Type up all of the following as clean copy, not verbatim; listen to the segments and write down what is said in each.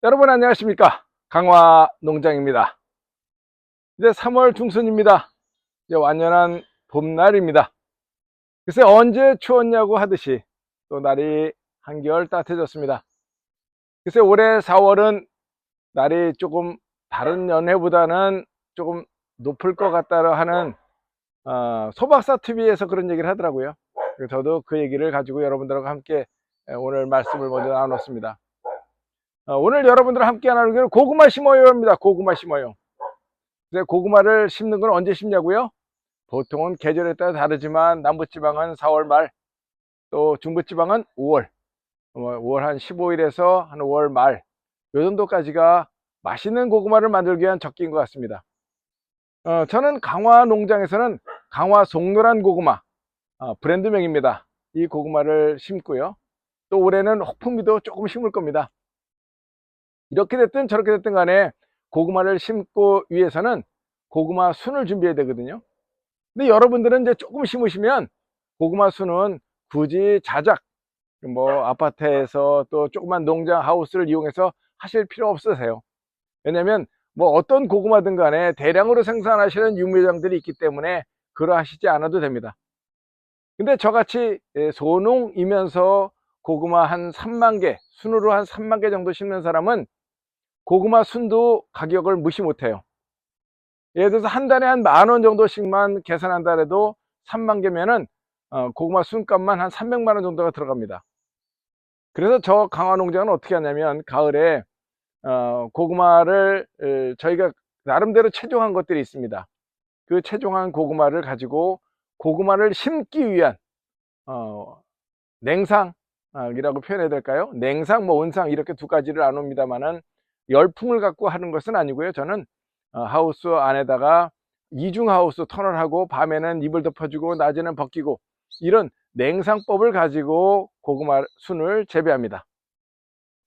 여러분 안녕하십니까? 강화농장입니다. 이제 3월 중순입니다. 이제 완연한 봄날입니다. 글쎄 언제 추웠냐고 하듯이 또 날이 한결 따뜻해졌습니다. 글쎄 올해 4월은 날이 조금 다른 연해보다는 조금 높을 것 같다 하는 소박사 TV에서 그런 얘기를 하더라고요. 저도 그 얘기를 가지고 여러분들과 함께 오늘 말씀을 먼저 나눴습니다. 오늘 여러분들과 함께 나누기를 고구마 심어요입니다. 고구마 심어요. 고구마를 심는 건 언제 심냐고요? 보통은 계절에 따라 다르지만 남부지방은 4월 말, 또 중부지방은 5월, 5월 한 15일에서 한 5월 말, 요 정도까지가 맛있는 고구마를 만들기 위한 적기인 것 같습니다. 저는 강화 농장에서는 강화 송노란 고구마, 브랜드명입니다. 이 고구마를 심고요. 또 올해는 혹풍미도 조금 심을 겁니다. 이렇게 됐든 저렇게 됐든 간에 고구마를 심고 위해서는 고구마 순을 준비해야 되거든요. 근데 여러분들은 이제 조금 심으시면 고구마 순은 굳이 자작, 뭐 아파트에서 또 조그만 농장 하우스를 이용해서 하실 필요 없으세요. 왜냐면 뭐 어떤 고구마든 간에 대량으로 생산하시는 유무장들이 있기 때문에 그러하시지 않아도 됩니다. 근데 저같이 소농이면서 고구마 한 3만 개, 순으로 한 3만 개 정도 심는 사람은 고구마 순도 가격을 무시 못해요. 예를 들어서 한 달에 한 10,000원 정도씩만 계산한다 해도 3만 개면은 고구마 순값만 한 300만 원 정도가 들어갑니다. 그래서 저 강화농장은 어떻게 하냐면 가을에 고구마를 저희가 나름대로 채종한 것들이 있습니다. 그 채종한 고구마를 가지고 고구마를 심기 위한 냉상이라고 표현해야 될까요? 냉상, 뭐 온상 이렇게 두 가지를 나눕니다만은 열풍을 갖고 하는 것은 아니고요. 저는 하우스 안에다가 이중하우스 터널하고 밤에는 이불 덮어주고 낮에는 벗기고 이런 냉상법을 가지고 고구마 순을 재배합니다.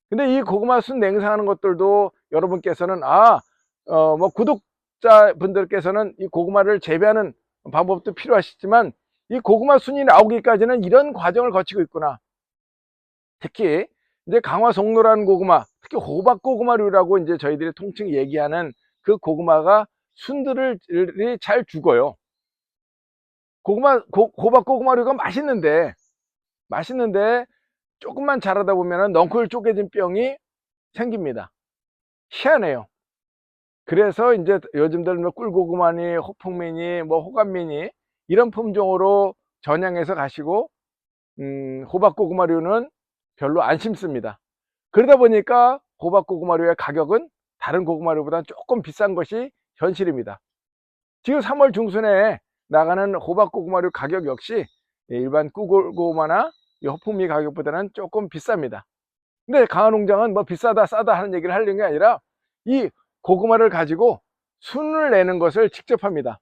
근데 이 고구마 순 냉상하는 것들도 여러분께서는 뭐 구독자분들께서는 이 고구마를 재배하는 방법도 필요하시지만 이 고구마 순이 나오기까지는 이런 과정을 거치고 있구나. 특히 이제 강화 송노란 고구마, 특히 호박 고구마류라고 이제 저희들이 통칭 얘기하는 그 고구마가 순들을 잘 죽어요. 호박 고구마류가 맛있는데 조금만 자라다 보면 넝쿨 쪼개진 병이 생깁니다. 희한해요. 그래서 이제 요즘들 뭐 꿀고구마니 호풍미니 뭐 호감미니 이런 품종으로 전향해서 가시고 호박고구마류는 별로 안 심습니다. 그러다 보니까 호박고구마류의 가격은 다른 고구마류보다 조금 비싼 것이 현실입니다. 지금 3월 중순에 나가는 호박고구마류 가격 역시 일반 꿀고구마나 호풍미 가격보다는 조금 비쌉니다. 근데 강화농장은 뭐 비싸다 싸다 하는 얘기를 하려는 게 아니라 이 고구마를 가지고 순을 내는 것을 직접 합니다.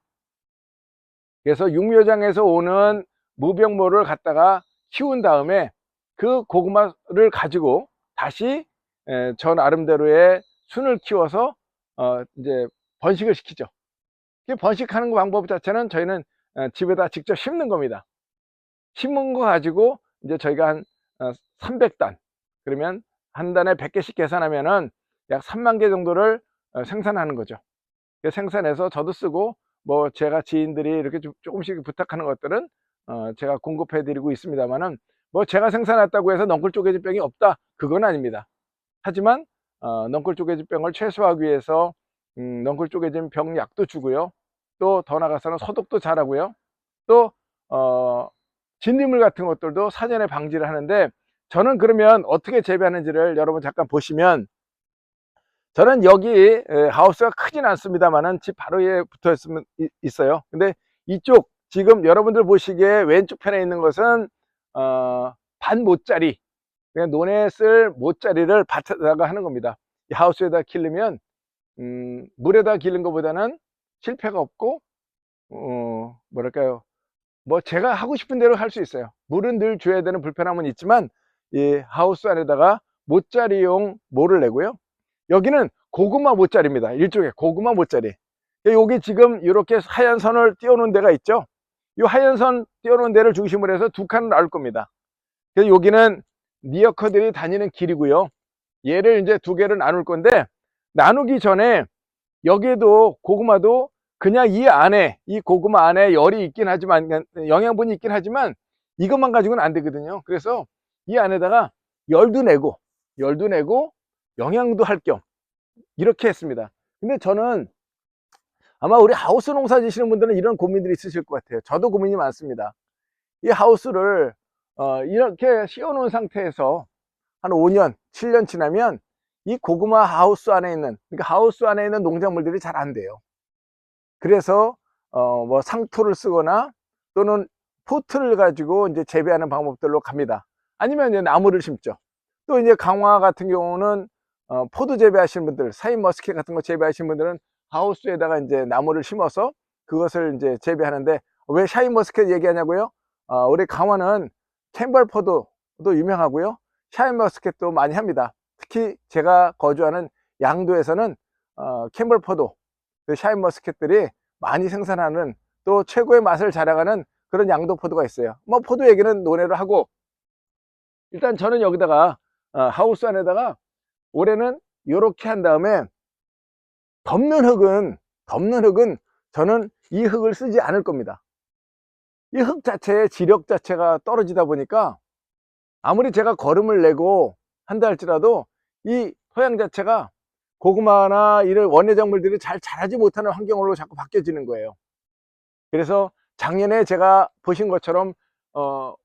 그래서 육묘장에서 오는 무병모를 갖다가 키운 다음에 그 고구마를 가지고 다시 저 나름대로의 순을 키워서 이제 번식을 시키죠. 번식하는 방법 자체는 저희는 집에다 직접 심는 겁니다. 심은 거 가지고 이제 저희가 한 300단, 그러면 한 단에 100개씩 계산하면은 약 3만 개 정도를 생산하는 거죠. 생산해서 저도 쓰고 뭐 제가 지인들이 이렇게 조금씩 부탁하는 것들은 제가 공급해 드리고 있습니다만은 뭐 제가 생산했다고 해서 넝쿨 쪼개진 병이 없다, 그건 아닙니다. 하지만 넝쿨 쪼개진 병을 최소화하기 위해서 넝쿨 쪼개진 병 약도 주고요. 또 더 나가서는 소독도 잘하고요. 또 진딧물 같은 것들도 사전에 방지를 하는데, 저는 그러면 어떻게 재배하는지를 여러분 잠깐 보시면, 저는 여기 하우스가 크진 않습니다만은 집 바로에 붙어 있어요. 근데 이쪽 지금 여러분들 보시기에 왼쪽 편에 있는 것은 반 모짜리, 그냥 논에 쓸 모짜리를 밭에다가 하는 겁니다. 이 하우스에다 기르면 물에다 기른 것보다는 실패가 없고 뭐랄까요, 뭐 제가 하고 싶은 대로 할 수 있어요. 물은 늘 줘야 되는 불편함은 있지만 이 하우스 안에다가 모짜리용 모를 내고요. 여기는 고구마 모짜리입니다. 일종의 고구마 모짜리. 여기 지금 이렇게 하얀 선을 띄워놓은 데가 있죠. 이 하얀 선 띄워놓은 데를 중심으로 해서 두 칸을 나올 겁니다. 그래서 여기는 니어커들이 다니는 길이고요. 얘를 이제 두 개를 나눌 건데, 나누기 전에 여기에도 고구마도 그냥 이 안에, 이 고구마 안에 열이 있긴 하지만, 영양분이 있긴 하지만 이것만 가지고는 안 되거든요. 그래서 이 안에다가 열도 내고 영양도 할 겸 이렇게 했습니다. 근데 저는 아마 우리 하우스 농사 지시는 분들은 이런 고민들이 있으실 것 같아요. 저도 고민이 많습니다. 이 하우스를 이렇게 씌워놓은 상태에서 한 5년, 7년 지나면 이 고구마 하우스 안에 있는, 그러니까 하우스 안에 있는 농작물들이 잘 안 돼요. 그래서 뭐 상토를 쓰거나 또는 포트를 가지고 이제 재배하는 방법들로 갑니다. 아니면 이제 나무를 심죠. 또 이제 강화 같은 경우는 포도 재배하시는 분들, 사인 머스켓 같은 거 재배하시는 분들은 하우스에다가 이제 나무를 심어서 그것을 이제 재배하는데, 왜 샤인 머스켓 얘기하냐고요? 우리 강화는 캠벌 포도도 유명하고요. 샤인 머스켓도 많이 합니다. 특히 제가 거주하는 양도에서는 캠벌 포도, 그 샤인 머스켓들이 많이 생산하는, 또 최고의 맛을 자랑하는 그런 양도 포도가 있어요. 뭐 포도 얘기는 논외로 하고, 일단 저는 여기다가 하우스 안에다가 올해는 이렇게 한 다음에 덮는 흙은 저는 이 흙을 쓰지 않을 겁니다. 이 흙 자체의 지력 자체가 떨어지다 보니까 아무리 제가 거름을 내고 한다 할지라도 이 토양 자체가 고구마나 이런 원예작물들이 잘 자라지 못하는 환경으로 자꾸 바뀌어지는 거예요. 그래서 작년에 제가 보신 것처럼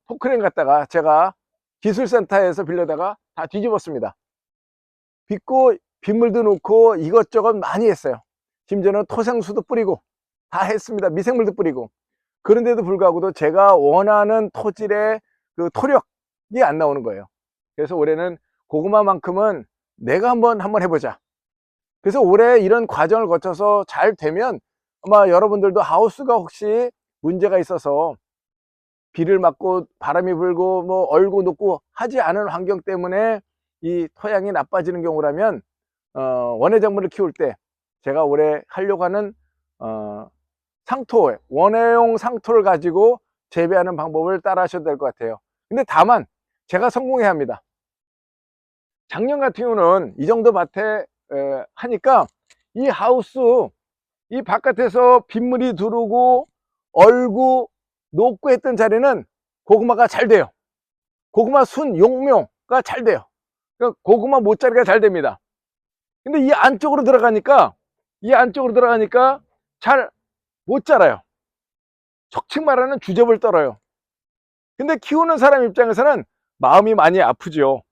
포크레인 갖다가 제가 기술센터에서 빌려다가 다 뒤집었습니다. 빚고 빗물도 넣고 이것저것 많이 했어요. 심지어는 토생수도 뿌리고 다 했습니다. 미생물도 뿌리고. 그런데도 불구하고도 제가 원하는 토질의 그 토력이 안 나오는 거예요. 그래서 올해는 고구마만큼은 내가 한번 해보자. 그래서 올해 이런 과정을 거쳐서 잘 되면 아마 여러분들도 하우스가 혹시 문제가 있어서 비를 맞고 바람이 불고 뭐 얼고 녹고 하지 않은 환경 때문에 이 토양이 나빠지는 경우라면 원예작물을 키울 때 제가 올해 하려고 하는 상토, 원예용 상토를 가지고 재배하는 방법을 따라 하셔도 될 것 같아요. 근데 다만 제가 성공해야 합니다. 작년 같은 경우는 이 정도 밭에 하니까 이 하우스, 이 바깥에서 빗물이 들어오고 얼고 녹고 했던 자리는 고구마가 잘 돼요. 고구마 순 용묘가 잘 돼요. 그러니까 고구마 모짜리가 잘 됩니다. 근데 이 안쪽으로 들어가니까 잘 못 자라요. 적칭 말하는 주접을 떨어요. 근데 키우는 사람 입장에서는 마음이 많이 아프죠.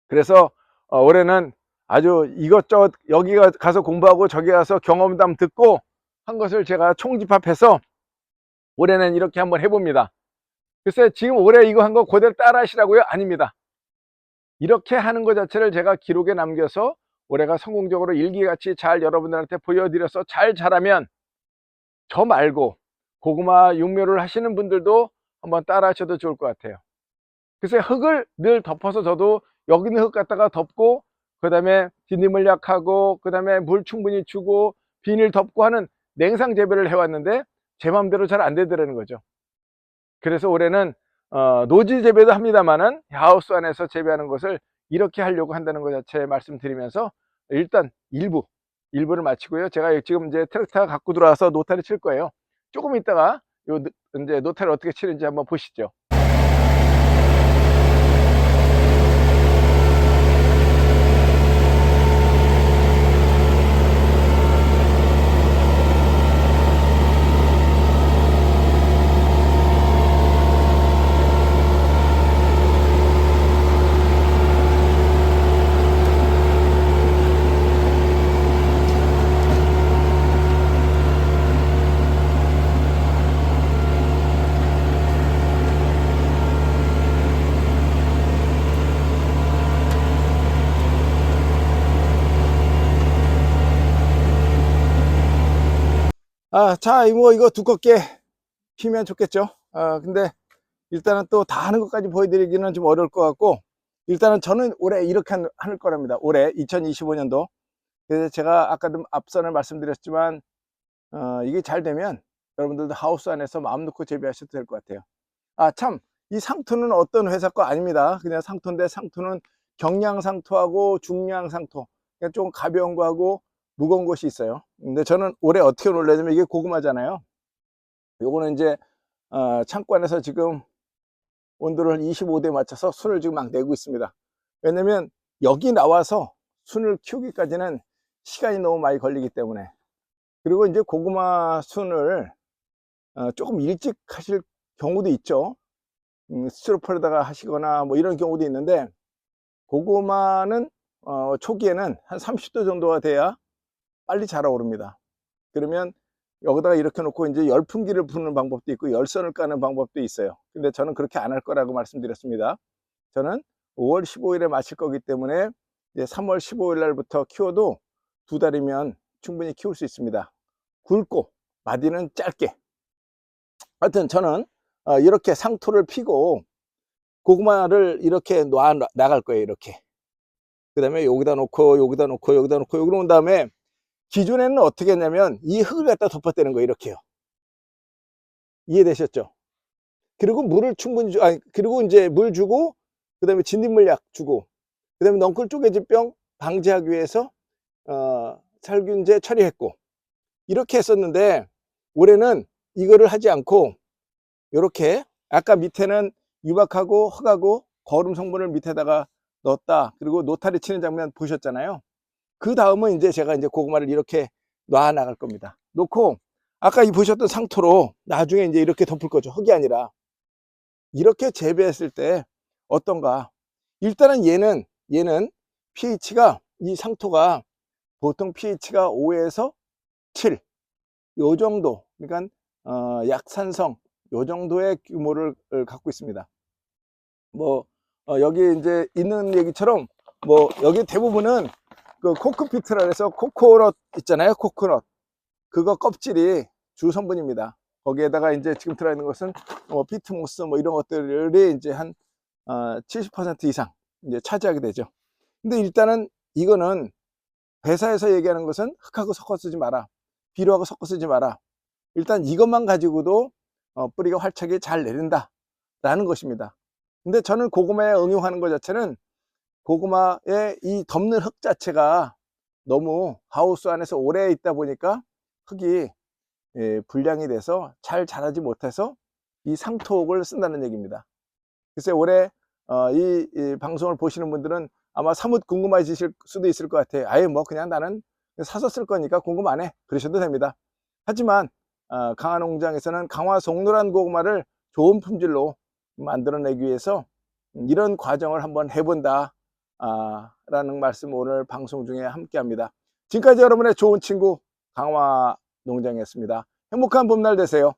그래서 올해는 아주 이것저것 여기 가서 공부하고 저기 가서 경험담 듣고 한 것을 제가 총집합해서 올해는 이렇게 한번 해봅니다. 글쎄 지금 올해 이거 한 거 그대로 따라 하시라고요? 아닙니다. 이렇게 하는 것 자체를 제가 기록에 남겨서 올해가 성공적으로 일기같이 잘 여러분들한테 보여드려서 잘 자라면 저 말고 고구마 육묘를 하시는 분들도 한번 따라 하셔도 좋을 것 같아요. 글쎄 흙을 늘 덮어서 저도 여기 있는 흙 갖다가 덮고 그 다음에 뒷니물약하고 그 다음에 물 충분히 주고 비닐 덮고 하는 냉상 재배를 해왔는데 제 마음대로 잘 안 되더라는 거죠. 그래서 올해는 노지 재배도 합니다만은 하우스 안에서 재배하는 것을 이렇게 하려고 한다는 것 자체 말씀드리면서 일단 일부를 마치고요. 제가 지금 이제 트랙터 갖고 들어와서 노타리 칠 거예요. 조금 있다가 요 이제 노타리 어떻게 치는지 한번 보시죠. 자, 뭐 이거 두껍게 키면 좋겠죠. 근데 일단은 또 다 하는 것까지 보여드리기는 좀 어려울 것 같고, 일단은 저는 올해 이렇게 할 거랍니다. 올해 2025년도. 그래서 제가 아까도 앞선을 말씀드렸지만 이게 잘 되면 여러분들도 하우스 안에서 마음 놓고 재배하셔도 될 것 같아요. 참, 이 상토는 어떤 회사 거 아닙니다. 그냥 상토인데 상토는 경량상토하고 중량상토, 그러니까 좀 가벼운 거하고 무거운 것이 있어요. 근데 저는 올해 어떻게 놀라냐면 이게 고구마잖아요. 요거는 이제 창고 안에서 지금 온도를 25도에 맞춰서 순을 지금 막 내고 있습니다. 왜냐면 여기 나와서 순을 키우기까지는 시간이 너무 많이 걸리기 때문에. 그리고 이제 고구마 순을 조금 일찍 하실 경우도 있죠. 스티로폼에다가 하시거나 뭐 이런 경우도 있는데, 고구마는 초기에는 한 30도 정도가 돼야 빨리 자라오릅니다. 그러면 여기다가 이렇게 놓고 이제 열풍기를 부는 방법도 있고 열선을 까는 방법도 있어요. 근데 저는 그렇게 안 할 거라고 말씀드렸습니다. 저는 5월 15일에 마칠 거기 때문에 이제 3월 15일 날부터 키워도 2달이면 충분히 키울 수 있습니다. 굵고 마디는 짧게. 하여튼 저는 이렇게 상토를 피고 고구마를 이렇게 놔 나갈 거예요. 이렇게. 그 다음에 여기다 놓고 여기다 놓고 여기다 놓고 여기 놓은 다음에, 기존에는 어떻게 했냐면 이 흙을 갖다 덮어대는 거예요. 이렇게요. 이해되셨죠? 그리고 물을 충분히 그리고 이제 물 주고, 그 다음에 진딧물약 주고, 그 다음에 넝쿨 쪼개질병 방지하기 위해서 살균제 처리했고, 이렇게 했었는데, 올해는 이거를 하지 않고 이렇게, 아까 밑에는 유박하고 흙하고 거름 성분을 밑에다가 넣었다. 그리고 노타리 치는 장면 보셨잖아요. 그 다음은 이제 제가 이제 고구마를 이렇게 놔 나갈 겁니다. 놓고 아까 이 보셨던 상토로 나중에 이제 이렇게 덮을 거죠. 흙이 아니라. 이렇게 재배했을 때 어떤가? 일단은 얘는 pH가, 이 상토가 보통 pH가 5에서 7, 요 정도, 그러니까 약산성 요 정도의 규모를 갖고 있습니다. 뭐 여기 이제 있는 얘기처럼 뭐 여기 대부분은 그 코크피트라 해서 코코넛 있잖아요. 코코넛, 그거 껍질이 주 성분입니다. 거기에다가 이제 지금 들어있는 것은 피트모스 뭐 이런 것들이 이제 한 70% 이상 이제 차지하게 되죠. 근데 일단은 이거는 회사에서 얘기하는 것은 흙하고 섞어 쓰지 마라, 비료하고 섞어 쓰지 마라. 일단 이것만 가지고도 뿌리가 활착이 잘 내린다 라는 것입니다. 근데 저는 고구마에 응용하는 것 자체는, 고구마의 이 덮는 흙 자체가 너무 하우스 안에서 오래 있다 보니까 흙이 불량이 돼서 잘 자라지 못해서 이 상토옥을 쓴다는 얘기입니다. 글쎄 올해 이 방송을 보시는 분들은 아마 사뭇 궁금해지실 수도 있을 것 같아요. 아예 뭐 그냥 나는 사서 쓸 거니까 궁금 안 해, 그러셔도 됩니다. 하지만 강화농장에서는 강화 송노란 고구마를 좋은 품질로 만들어내기 위해서 이런 과정을 한번 해본다 라는 말씀 오늘 방송 중에 함께 합니다. 지금까지 여러분의 좋은 친구 강화농장이었습니다. 행복한 봄날 되세요.